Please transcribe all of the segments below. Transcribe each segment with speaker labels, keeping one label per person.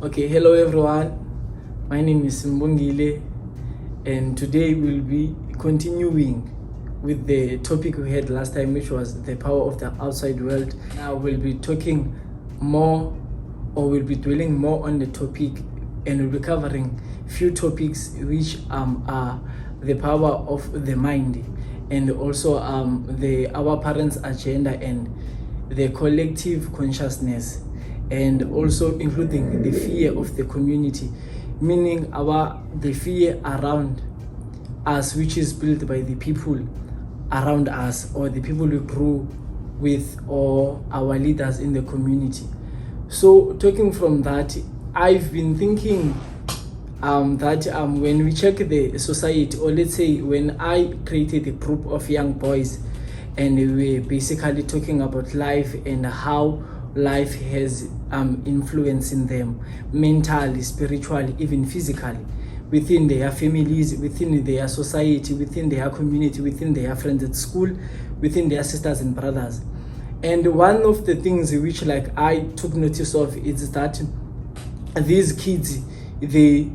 Speaker 1: Okay, hello everyone. My name is SIMBONGILE, and today we'll be continuing with the topic we had last time, which was the power of the outside world. Now we'll be talking more, or we'll be dwelling more on the topic, and we'll be covering few topics which are the power of the mind, and also our parents' agenda and the collective consciousness, and also including the fear of the community, meaning the fear around us, which is built by the people around us, or the people we grew with, or our leaders in the community. So talking from that, I've been thinking that when we check the society, or let's say when I created a group of young boys, and we're basically talking about life and how life has influencing them mentally, spiritually, even physically, within their families, within their society, within their community, within their friends at school, within their sisters and brothers. And one of the things which I took notice of is that these kids, they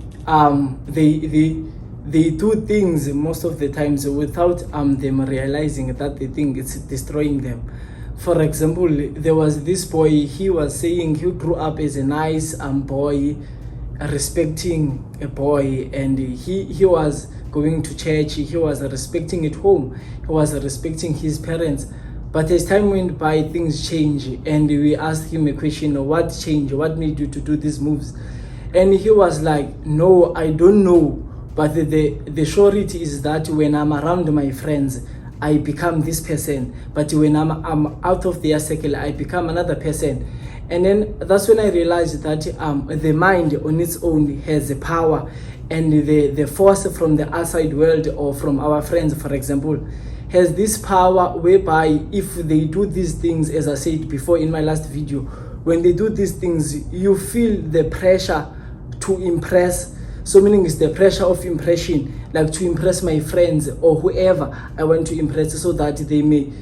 Speaker 1: do things most of the times without them realizing that they think it's destroying them. For example, there was this boy, he was saying he grew up as a nice boy, respecting a boy, and he was going to church, he was respecting at home, he was respecting his parents. But as time went by, things changed, and we asked him a question: what changed? What made you to do these moves? And he was like, no, I don't know, but the surety is that when I'm around my friends, I become this person, but when I'm out of their circle, I become another person. And then that's when I realized that the mind on its own has a power, and the force from the outside world, or from our friends, for example, has this power whereby if they do these things, as I said before in my last video, when they do these things, you feel the pressure to impress. So meaning it's the pressure of impression, like to impress my friends or whoever I want to impress, so that they may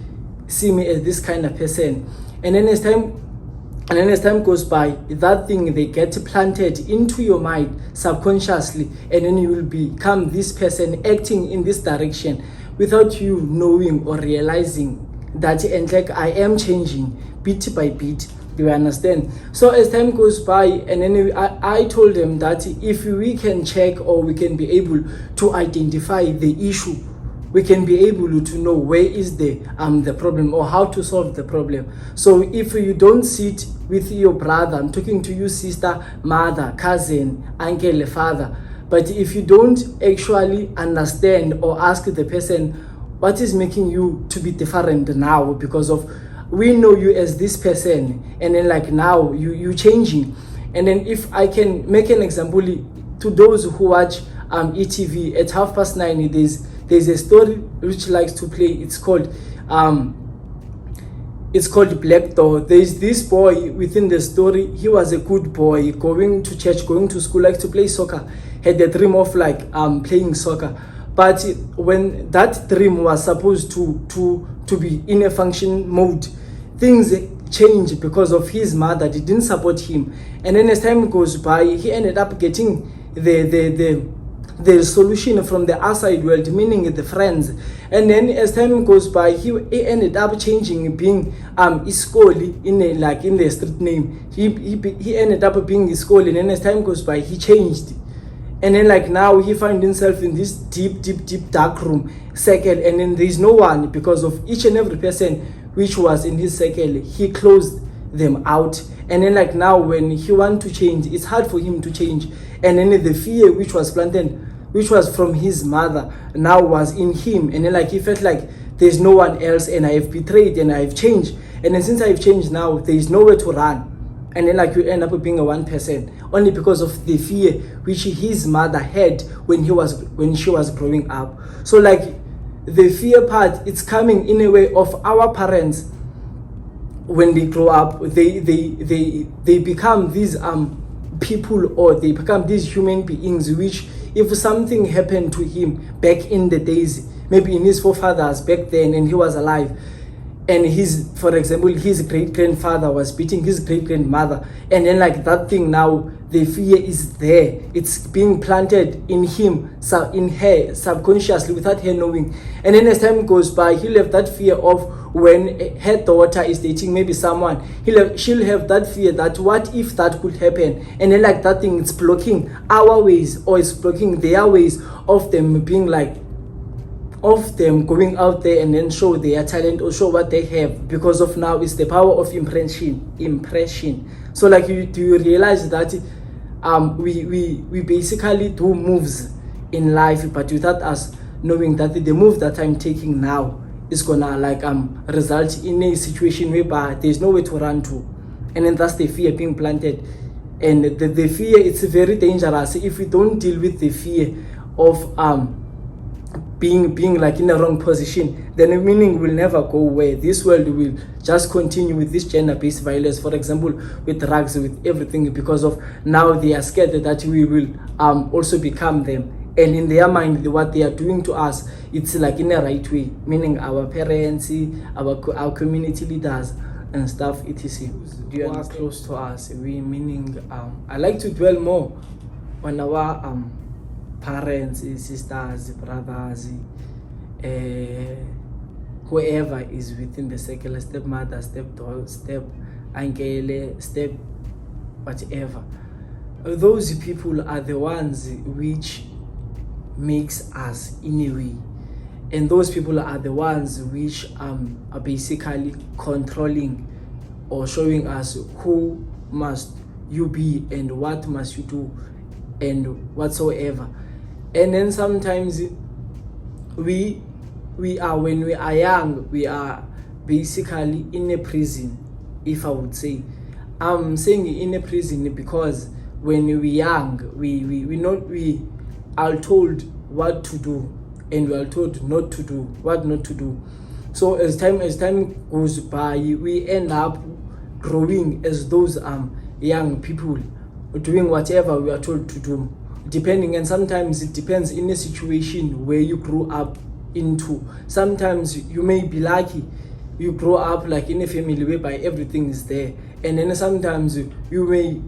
Speaker 1: see me as this kind of person. And then as time goes by, that thing, they get planted into your mind subconsciously, and then you will become this person acting in this direction without you knowing or realizing that, and I am changing bit by bit. Do you understand? So as time goes by, and then I told them that if we can check, or we can be able to identify the issue, we can be able to know where is the problem, or how to solve the problem. So if you don't sit with your brother, I'm talking to you, sister, mother, cousin, uncle, father, but if you don't actually understand or ask the person what is making you to be different now, because of we know you as this person, and then now you changing. And then if I can make an example to those who watch ETV at 9:30, there's a story which likes to play. It's called Black Door. There's this boy within the story. He was a good boy, going to church, going to school, likes to play soccer, had the dream of playing soccer. But when that dream was supposed to be in a function mode, things changed because of his mother. They didn't support him. And then as time goes by, he ended up getting the solution from the outside world, meaning the friends. And then as time goes by, he ended up changing, being Iskoli in the street name. He ended up being Iskoli, and then as time goes by, he changed. And then now he found himself in this deep dark room circle, and then there's no one, because of each and every person which was in his circle, he closed them out. And then now when he want to change, it's hard for him to change. And then the fear which was planted, which was from his mother, now was in him. And then he felt like there's no one else, and I have betrayed, and I've changed. And then since I've changed now, there's nowhere to run. And then you end up being a one person, only because of the fear which his mother had when she was growing up. So the fear part, it's coming in a way of our parents. When they grow up, they become these people, or they become these human beings which, if something happened to him back in the days, maybe in his forefathers back then and he was alive, and his, for example, his great-grandfather was beating his great-grandmother, and then like that thing now, the fear is there, it's being planted in him, in her, subconsciously, without her knowing. And then as time goes by, he'll have that fear of when her daughter is dating maybe someone, she'll have that fear that what if that could happen, and then like that thing, it's blocking our ways, or it's blocking their ways of them being like, of them going out there and then show their talent or show what they have, because of now it's the power of impression. So like, do you realize that we basically do moves in life, but without us knowing that the move that I'm taking now is gonna like result in a situation whereby there's nowhere to run to, and then that's the fear being planted. And the fear, it's very dangerous if we don't deal with the fear of being like in a wrong position. Then the meaning will never go away. This world will just continue with this gender-based violence, for example, with drugs, with everything, because of now they are scared that we will also become them. And in their mind, what they are doing to us, it's like in a right way, meaning our parents, our community leaders and stuff, etc. They are close to us. We meaning I like to dwell more on our parents, sisters, brothers, whoever is within the circle, stepmother, stepdaughter, step uncle, step whatever. Those people are the ones which makes us in a way, and those people are the ones which are basically controlling or showing us who must you be and what must you do and whatsoever. And then sometimes we are, when we are young, we are basically in a prison, if I would say. I'm saying in a prison because when we young, we are told what to do, and we are told not to do what not to do. So as time goes by, we end up growing as those young people, doing whatever we are told to do, depending. And sometimes it depends in a situation where you grew up into. Sometimes you may be lucky, you grow up like in a family whereby everything is there, and then sometimes you may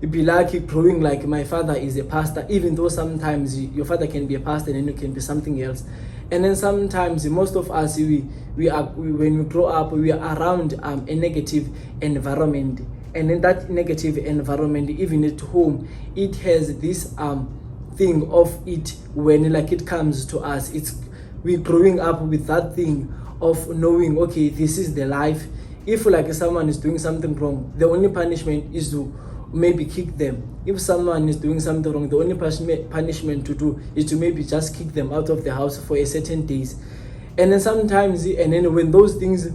Speaker 1: be lucky growing like my father is a pastor, even though sometimes your father can be a pastor and then you can be something else. And then sometimes most of us, we when we grow up, we are around a negative environment, and in that negative environment, even at home, it has this thing of it. When like it comes to us, we growing up with that thing of knowing, okay, this is the life. If like someone is doing something wrong, the only punishment is to maybe kick them. If someone is doing something wrong, the only punishment to do is to maybe just kick them out of the house for a certain days. And then sometimes, and then when those things,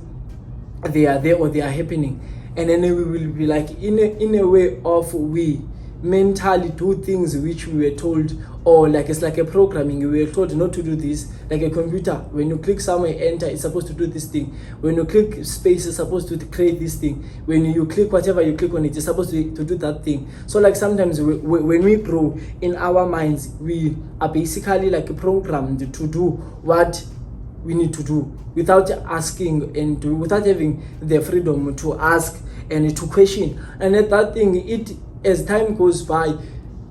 Speaker 1: they are there or they are happening, and then we will be like in a way of we mentally do things which we were told, or like it's like a programming, we were told not to do this. Like a computer, when you click somewhere, enter, it's supposed to do this thing. When you click space, it's supposed to create this thing. When you click whatever you click on, it's supposed to do that thing. So like sometimes when we grow in our minds, we are basically like programmed to do what we need to do without asking and without having the freedom to ask and to question. And that thing, it, as time goes by,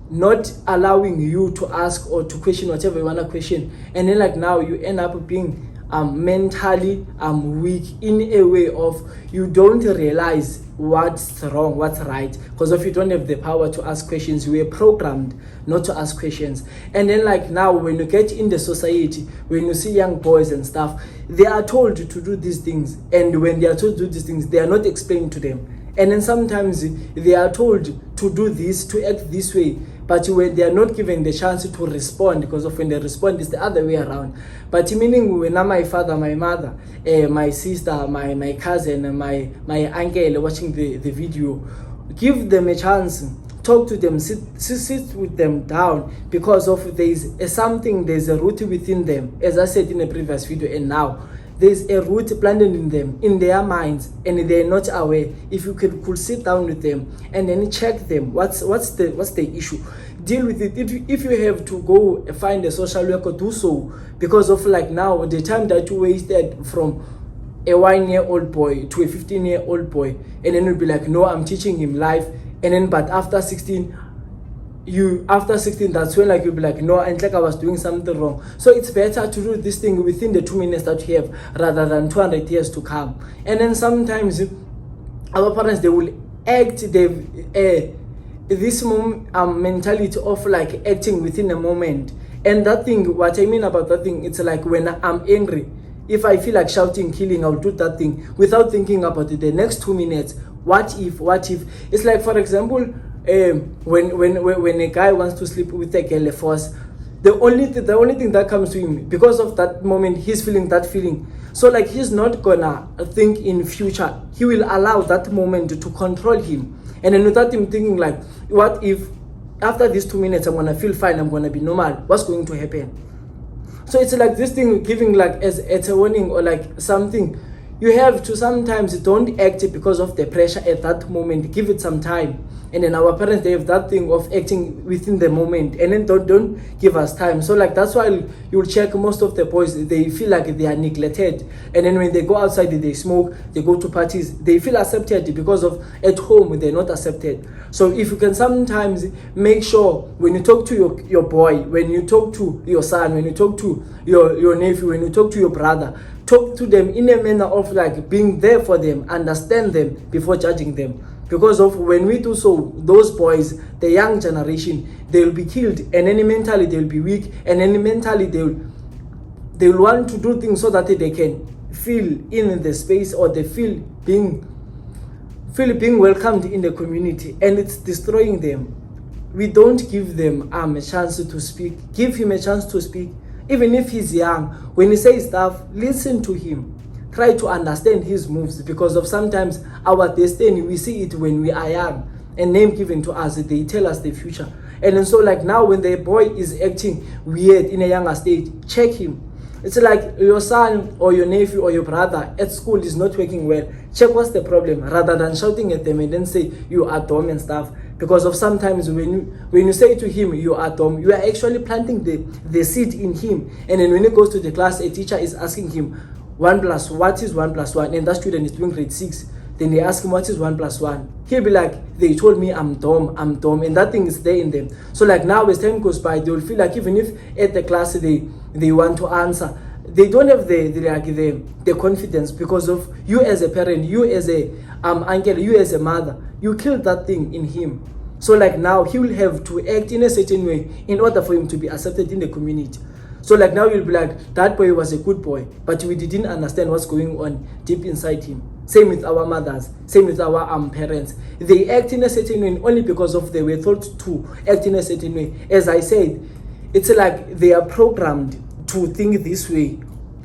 Speaker 1: not allowing you to ask or to question whatever you want to question, and then like now you end up being mentally weak in a way of you don't realize what's wrong, what's right, because if you don't have the power to ask questions, you were programmed not to ask questions. And then like now when you get in the society, when you see young boys and stuff, they are told to do these things, and when they are told to do these things, they are not explained to them. And then sometimes they are told to do this, to act this way, but when they are not given the chance to respond, because of when they respond, it's the other way around. But meaning when my father, my mother, my sister, my cousin, my uncle watching the video, give them a chance, talk to them, sit with them down, because of there's a root within them, as I said in a previous video, and now there's a root planted in them, in their minds, and they're not aware. If you could sit down with them and then check them, what's the issue, deal with it. If you have to go find a social worker, do so, because of like now the time that you wasted from a 1-year-old boy to a 15-year-old boy, and then you'll be like, no, I'm teaching him life, and then but after 16, that's when like you'll be like, no, and like I was doing something wrong. So it's better to do this thing within the 2 minutes that you have rather than 200 years to come. And then sometimes our parents, they will act this mentality of like acting within a moment. And that thing, what I mean about that thing, it's like when I'm angry, if I feel like shouting, killing, I'll do that thing without thinking about it. The next 2 minutes, what if? It's like, for example, when a guy wants to sleep with a girl, force, the only thing that comes to him, because of that moment, he's feeling that feeling. So like he's not gonna think in future. He will allow that moment to control him. And then without him thinking like, what if after these 2 minutes I'm gonna feel fine, I'm gonna be normal, what's going to happen? So it's like this thing giving like as a warning or like something. You have to sometimes don't act because of the pressure at that moment. Give it some time. And then our parents, they have that thing of acting within the moment, and then don't give us time. So like that's why you'll check most of the boys, they feel like they are neglected, and then when they go outside, they smoke, they go to parties, they feel accepted because of at home they're not accepted. So if you can sometimes make sure when you talk to your boy, when you talk to your son, when you talk to your nephew, when you talk to your brother, talk to them in a manner of like being there for them, understand them before judging them. Because of when we do so, those boys, the young generation, they will be killed, and then mentally they will be weak, and then mentally they will want to do things so that they can feel in the space, or they feel being welcomed in the community, and it's destroying them. We don't give them a chance to speak. Give him a chance to speak. Even if he's young, when he says stuff, listen to him. Try to understand his moves, because of sometimes our destiny, we see it when we are young, and name given to us, they tell us the future. And then so like now when the boy is acting weird in a younger stage, check him. It's like your son or your nephew or your brother at school is not working well. Check what's the problem, rather than shouting at them and then say you are dumb and stuff. Because of sometimes when you say to him you are dumb, you are actually planting the seed in him. And then when he goes to the class, a teacher is asking him, what is 1 plus 1? And that student is doing grade 6. Then they ask him, what is 1 plus 1? He'll be like, they told me I'm dumb. And that thing is there in them. So like now as time goes by, they will feel like even if at the class they want to answer, they don't have the confidence, because of you as a parent, you as a uncle, you as a mother, you killed that thing in him. So like now he will have to act in a certain way in order for him to be accepted in the community. So like now you'll be like, that boy was a good boy, but we didn't understand what's going on deep inside him. Same with our mothers, same with our parents. They act in a certain way only because of they were taught to act in a certain way. As I said, it's like they are programmed to think this way.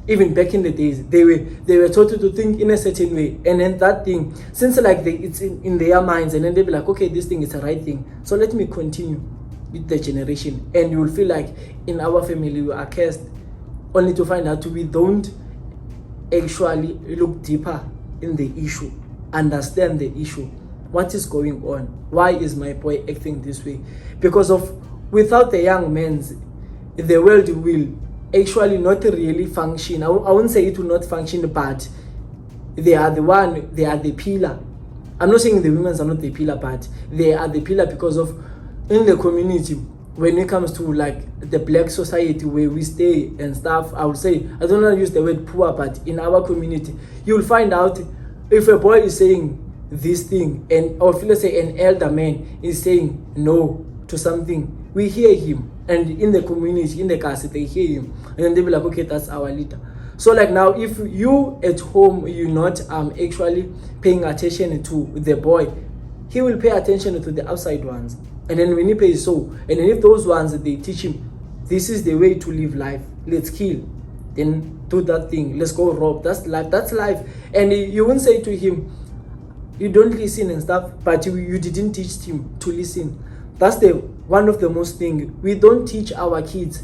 Speaker 1: Even back in the days, they were taught to think in a certain way, and then that thing, since like it's in their minds, and then they'll be like, okay, this thing is the right thing, so let me continue with the generation. And you will feel like in our family we are cursed, only to find out we don't actually look deeper in the issue, understand the issue, what is going on, why is my boy acting this way? Because of without the young men, the world will actually not really function. I won't say it will not function, but they are the pillar. I'm not saying the women are not the pillar, but they are the pillar because of in the community, when it comes to like the black society where we stay and stuff, I would say, I don't want to use the word poor, but in our community, you'll find out if a boy is saying this thing, or let's say an elder man is saying no to something, we hear him. And in the community, in the cast, they hear him, and then they'll be like, okay, that's our leader. So like now, if you at home, you're not actually paying attention to the boy, he will pay attention to the outside ones. And then when he pays so, and then if those ones, they teach him, this is the way to live life, let's kill, then do that thing, let's go rob, that's life. And you won't say to him, you don't listen and stuff, but you didn't teach him to listen. That's one of the most thing. We don't teach our kids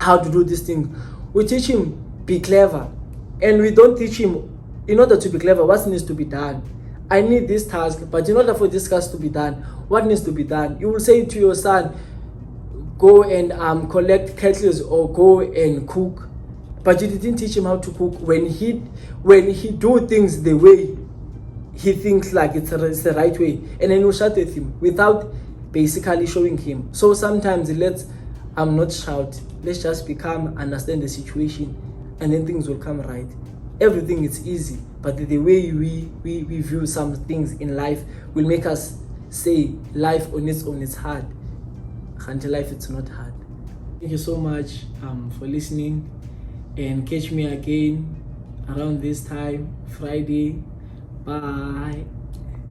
Speaker 1: how to do this thing. We teach him be clever, and we don't teach him in order to be clever what needs to be done. I need this task, but in order for this task to be done, what needs to be done? You will say to your son, go and collect kettles or go and cook. but you didn't teach him how to cook. When he do things the way he thinks like it's the right way, and then you shout at him without basically showing him. So sometimes let's not shout, let's just be calm, understand the situation, and then things will come right. Everything is easy, but the way we view some things in life will make us say life on its own is hard. Until life it's not hard. Thank you so much for listening, and catch me again around this time Friday. Bye.